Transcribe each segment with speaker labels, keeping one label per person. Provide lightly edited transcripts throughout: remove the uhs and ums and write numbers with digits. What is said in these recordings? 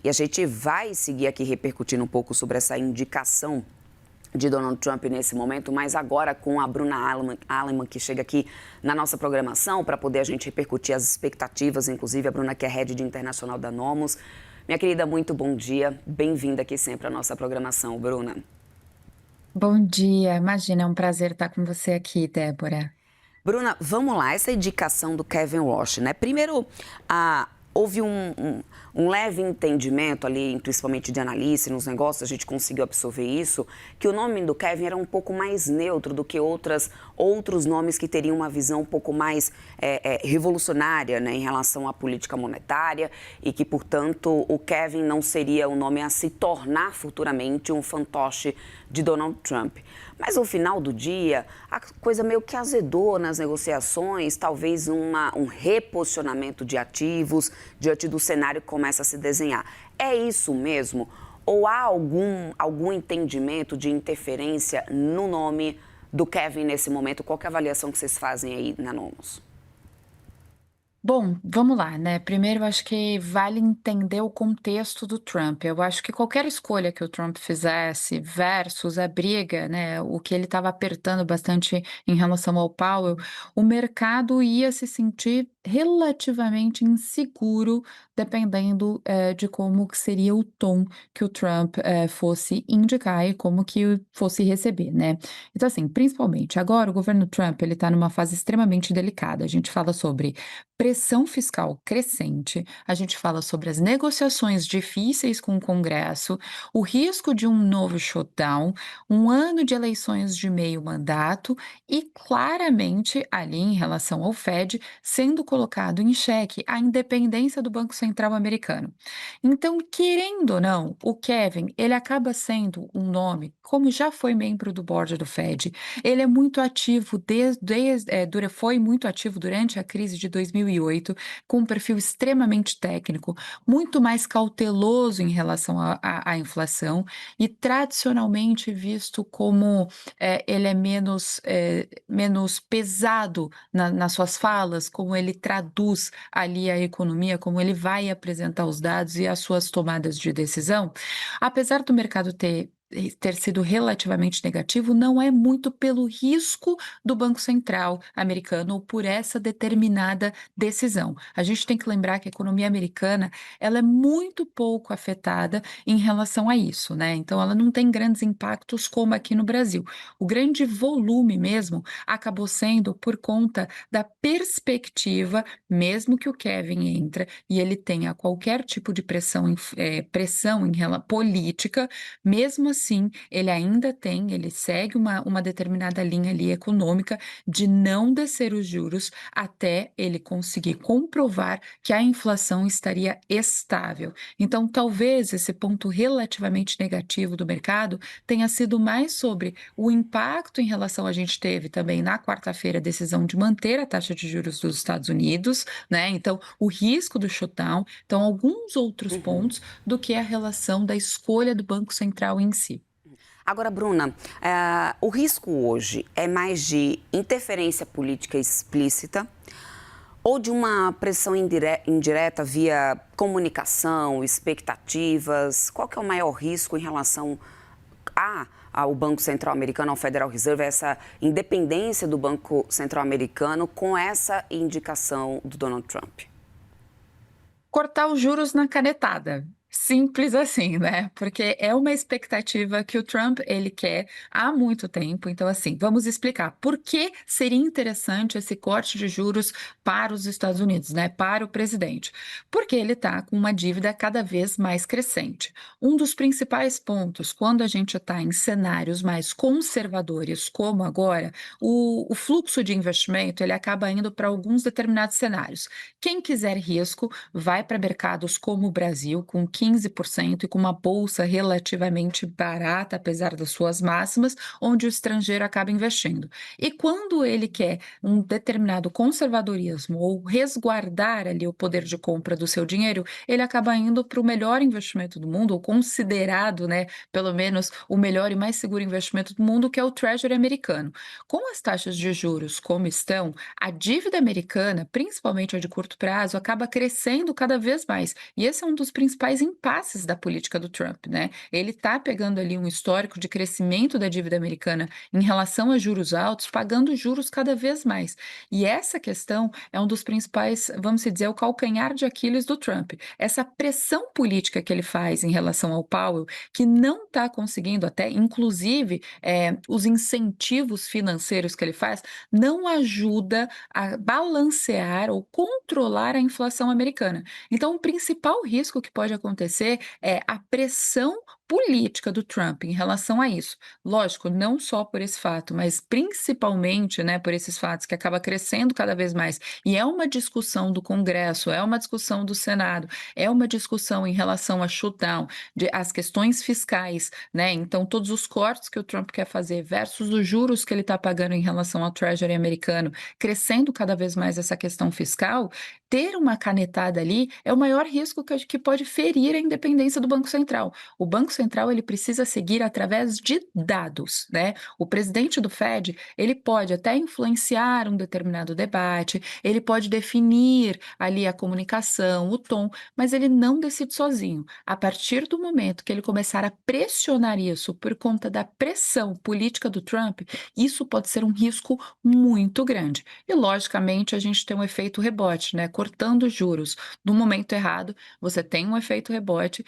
Speaker 1: E a gente vai seguir aqui repercutindo um pouco sobre essa indicação de Donald Trump nesse momento, mas agora com a Bruna Alleman, que chega aqui na nossa programação para poder a gente repercutir as expectativas, inclusive a Bruna, que é head de internacional da Nomos. Minha querida, muito bom dia. Bem-vinda aqui sempre à nossa programação, Bruna.
Speaker 2: Bom dia, imagina, é um prazer estar com você aqui, Débora.
Speaker 1: Bruna, vamos lá, essa indicação do Kevin Walsh, né? Primeiro, houve um leve entendimento ali, principalmente de analista nos negócios, a gente conseguiu absorver isso, que o nome do Kevin era um pouco mais neutro do que outros nomes que teriam uma visão um pouco mais revolucionária, né, em relação à política monetária e que, portanto, o Kevin não seria o nome a se tornar futuramente um fantoche de Donald Trump. Mas no final do dia, a coisa meio que azedou nas negociações, talvez um reposicionamento de ativos diante do cenário que começa a se desenhar. É isso mesmo? Ou há algum entendimento de interferência no nome do Kevin nesse momento? Qual que é a avaliação que vocês fazem aí na Nomos?
Speaker 2: Bom, vamos lá, né? Primeiro, eu acho que vale entender o contexto do Trump. Eu acho que qualquer escolha que o Trump fizesse versus a briga, né, o que ele estava apertando bastante em relação ao Powell, o mercado ia se sentir relativamente inseguro, dependendo, de como que seria o tom que o Trump, fosse indicar e como que fosse receber, né? Então, assim, principalmente agora, o governo Trump, ele está numa fase extremamente delicada. A gente fala sobre pressão fiscal crescente, a gente fala sobre as negociações difíceis com o Congresso, o risco de um novo shutdown, um ano de eleições de meio mandato e, claramente, ali em relação ao Fed, sendo colocado em xeque a independência do Banco Central americano. Então, querendo ou não, o Kevin, ele acaba sendo um nome, como já foi membro do board do Fed, ele é muito ativo foi muito ativo durante a crise de 2008, com um perfil extremamente técnico, muito mais cauteloso em relação à inflação e tradicionalmente visto como ele é menos pesado nas suas falas, como ele traduz ali a economia, como ele vai apresentar os dados e as suas tomadas de decisão. Apesar do mercado ter sido relativamente negativo, não é muito pelo risco do Banco Central americano ou por essa determinada decisão. A gente tem que lembrar que a economia americana, ela é muito pouco afetada em relação a isso, né? Então ela não tem grandes impactos como aqui no Brasil. O grande volume mesmo acabou sendo por conta da perspectiva, mesmo que o Kevin entra e ele tenha qualquer tipo de pressão política, mesmo assim, ele segue uma determinada linha ali econômica de não descer os juros até ele conseguir comprovar que a inflação estaria estável. Então, talvez esse ponto relativamente negativo do mercado tenha sido mais sobre o impacto em relação a gente teve também na quarta-feira a decisão de manter a taxa de juros dos Estados Unidos, né? Então, o risco do shutdown, então alguns outros pontos do que a relação da escolha do Banco Central em si.
Speaker 1: Agora, Bruna, o risco hoje é mais de interferência política explícita ou de uma pressão indireta via comunicação, expectativas? Qual que é o maior risco em relação ao Banco Central Americano, ao Federal Reserve, essa independência do Banco Central Americano com essa indicação do Donald Trump?
Speaker 2: Cortar os juros na canetada. Simples assim, né, porque é uma expectativa que o Trump ele quer há muito tempo, então assim, vamos explicar por que seria interessante esse corte de juros para os Estados Unidos, né, para o presidente. Porque ele está com uma dívida cada vez mais crescente. Um dos principais pontos, quando a gente está em cenários mais conservadores, como agora, o fluxo de investimento ele acaba indo para alguns determinados cenários. Quem quiser risco vai para mercados como o Brasil, com 15% e com uma bolsa relativamente barata, apesar das suas máximas, onde o estrangeiro acaba investindo. E quando ele quer um determinado conservadorismo ou resguardar ali o poder de compra do seu dinheiro, ele acaba indo para o melhor investimento do mundo, ou considerado, né, pelo menos o melhor e mais seguro investimento do mundo, que é o Treasury americano. Com as taxas de juros como estão, a dívida americana, principalmente a de curto prazo, acaba crescendo cada vez mais. E esse é um dos principais impasses da política do Trump, né? Ele está pegando ali um histórico de crescimento da dívida americana em relação a juros altos, pagando juros cada vez mais. E essa questão é um dos principais, vamos dizer, o calcanhar de Aquiles do Trump. Essa pressão política que ele faz em relação ao Powell, que não está conseguindo até, inclusive, os incentivos financeiros que ele faz, não ajuda a balancear ou controlar a inflação americana. Então, o principal risco que pode acontecer é a pressão política do Trump em relação a isso. Lógico, não só por esse fato, mas principalmente, né, por esses fatos que acaba crescendo cada vez mais. E é uma discussão do Congresso, é uma discussão do Senado, é uma discussão em relação a shutdown, as questões fiscais, né? Então, todos os cortes que o Trump quer fazer versus os juros que ele está pagando em relação ao Treasury americano, crescendo cada vez mais essa questão fiscal, ter uma canetada ali é o maior risco que pode ferir a independência do Banco Central. O Banco Central ele precisa seguir através de dados, né? O presidente do Fed ele pode até influenciar um determinado debate, ele pode definir ali a comunicação, o tom, mas ele não decide sozinho. A partir do momento que ele começar a pressionar isso por conta da pressão política do Trump, isso pode ser um risco muito grande. E, logicamente, a gente tem um efeito rebote, né? Cortando os juros no momento errado, você tem um efeito rebote,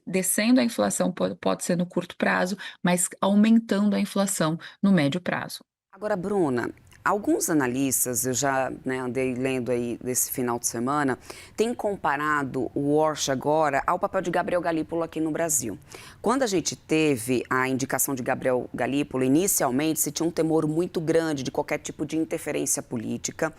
Speaker 2: descendo a inflação pode ser no curto prazo, mas aumentando a inflação no médio prazo.
Speaker 1: Agora, Bruna, alguns analistas, eu já andei lendo aí desse final de semana, têm comparado o Warsh agora ao papel de Gabriel Galípolo aqui no Brasil. Quando a gente teve a indicação de Gabriel Galípolo, inicialmente se tinha um temor muito grande de qualquer tipo de interferência política.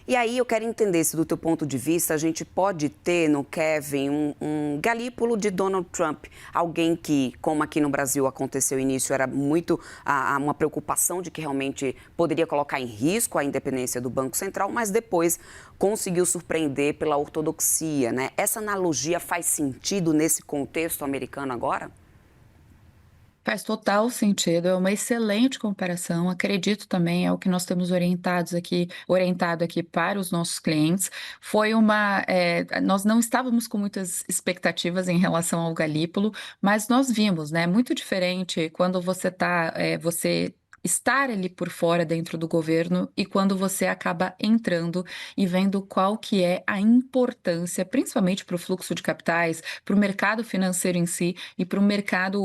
Speaker 1: E aí eu quero entender se, do teu ponto de vista, a gente pode ter no Kevin um Galípolo de Donald Trump, alguém que, como aqui no Brasil aconteceu no início, era muito uma preocupação de que realmente poderia colocar em risco a independência do Banco Central, mas depois conseguiu surpreender pela ortodoxia, né? Essa analogia faz sentido nesse contexto americano agora?
Speaker 2: Faz total sentido, é uma excelente comparação. Acredito também, é o que nós temos orientado aqui para os nossos clientes. Nós não estávamos com muitas expectativas em relação ao Galípolo, mas nós vimos, né? Muito diferente quando você estar ali por fora dentro do governo e quando você acaba entrando e vendo qual que é a importância, principalmente para o fluxo de capitais, para o mercado financeiro em si e para o mercado,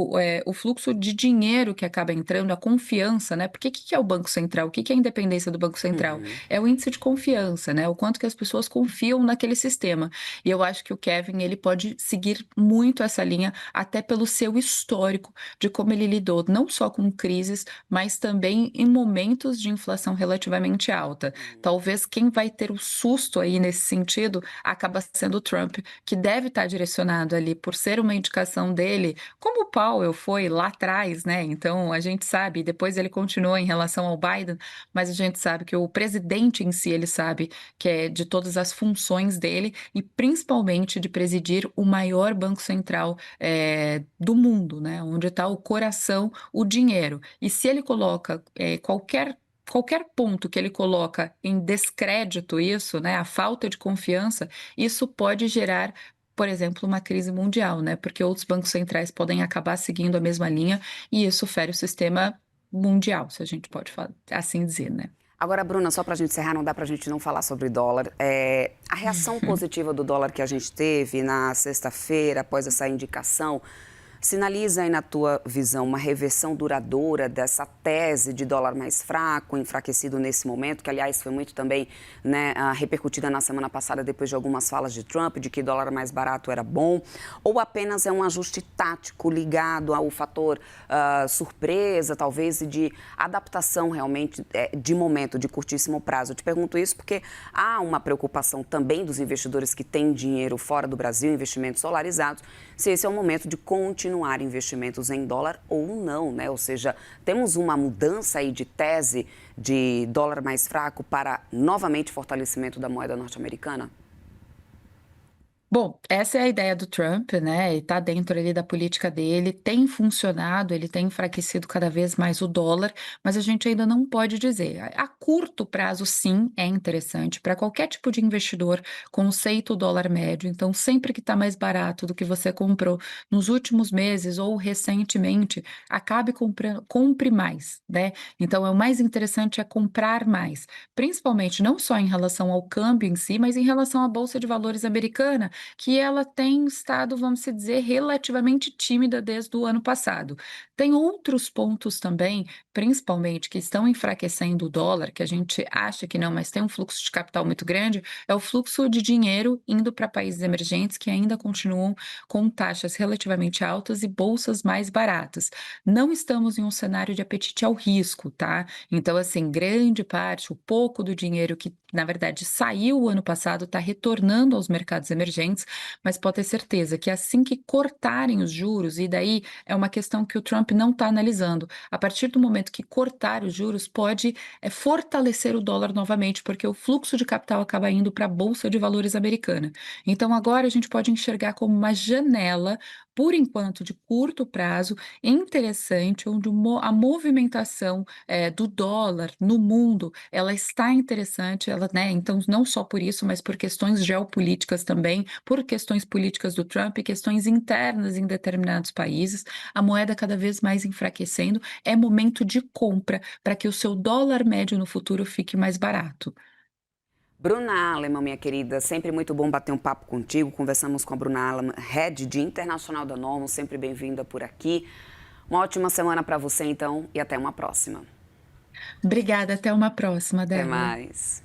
Speaker 2: o fluxo de dinheiro que acaba entrando, a confiança, né? Porque o que é o Banco Central? O que é a independência do Banco Central? É o índice de confiança, né? O quanto que as pessoas confiam naquele sistema. E eu acho que o Kevin, ele pode seguir muito essa linha, até pelo seu histórico de como ele lidou não só com crises, mas também em momentos de inflação relativamente alta. Talvez quem vai ter o susto aí nesse sentido acaba sendo o Trump, que deve estar direcionado ali por ser uma indicação dele, como o Powell foi lá atrás, né? Então a gente sabe, depois ele continuou em relação ao Biden, mas a gente sabe que o presidente em si, ele sabe que é de todas as funções dele e principalmente de presidir o maior banco central do mundo, né? Onde está o coração, o dinheiro. E se ele coloca qualquer ponto que ele coloca em descrédito isso, né, a falta de confiança, isso pode gerar, por exemplo, uma crise mundial, né, porque outros bancos centrais podem acabar seguindo a mesma linha e isso fere o sistema mundial, se a gente pode assim dizer, né.
Speaker 1: Agora, Bruna, só para a gente encerrar, não dá para a gente não falar sobre dólar. A reação positiva do dólar que a gente teve na sexta-feira, após essa indicação, sinaliza aí, na tua visão, uma reversão duradoura dessa tese de dólar mais fraco, enfraquecido nesse momento, que, aliás, foi muito também, né, repercutida na semana passada depois de algumas falas de Trump, de que dólar mais barato era bom, ou apenas é um ajuste tático ligado ao fator surpresa, talvez, e de adaptação realmente de momento, de curtíssimo prazo? Eu te pergunto isso porque há uma preocupação também dos investidores que têm dinheiro fora do Brasil, investimentos dolarizados, se esse é o momento de continuar investimentos em dólar ou não, né? Ou seja, temos uma mudança aí de tese de dólar mais fraco para novamente fortalecimento da moeda norte-americana?
Speaker 2: Bom, essa é a ideia do Trump, né? E está dentro ali da política dele, tem funcionado, ele tem enfraquecido cada vez mais o dólar, mas a gente ainda não pode dizer. A curto prazo, sim, é interessante para qualquer tipo de investidor, conceito dólar médio. Então, sempre que está mais barato do que você comprou nos últimos meses ou recentemente, acabe comprando, compre mais, né? Então, o mais interessante é comprar mais, principalmente não só em relação ao câmbio em si, mas em relação à Bolsa de Valores americana que ela tem estado, vamos se dizer, relativamente tímida desde o ano passado. Tem outros pontos também, principalmente, que estão enfraquecendo o dólar, que a gente acha que não, mas tem um fluxo de capital muito grande, é o fluxo de dinheiro indo para países emergentes que ainda continuam com taxas relativamente altas e bolsas mais baratas. Não estamos em um cenário de apetite ao risco, tá? Então, assim, grande parte, o pouco do dinheiro que, na verdade, saiu o ano passado está retornando aos mercados emergentes, mas pode ter certeza que assim que cortarem os juros, e daí é uma questão que o Trump não está analisando, a partir do momento que cortar os juros, pode fortalecer o dólar novamente, porque o fluxo de capital acaba indo para a Bolsa de Valores americana. Então, agora a gente pode enxergar como uma janela, por enquanto, de curto prazo, interessante, onde a movimentação do dólar no mundo, ela está interessante, ela, né, então não só por isso, mas por questões geopolíticas também, por questões políticas do Trump e questões internas em determinados países, a moeda cada vez mais enfraquecendo, é momento de compra para que o seu dólar médio no futuro fique mais barato.
Speaker 1: Bruna Alemã, minha querida, sempre muito bom bater um papo contigo. Conversamos com a Bruna Alemã, Head de Internacional da Norma, sempre bem-vinda por aqui. Uma ótima semana para você, então, e até uma próxima.
Speaker 2: Obrigada, até uma próxima,
Speaker 1: Até
Speaker 2: Débora.
Speaker 1: mais.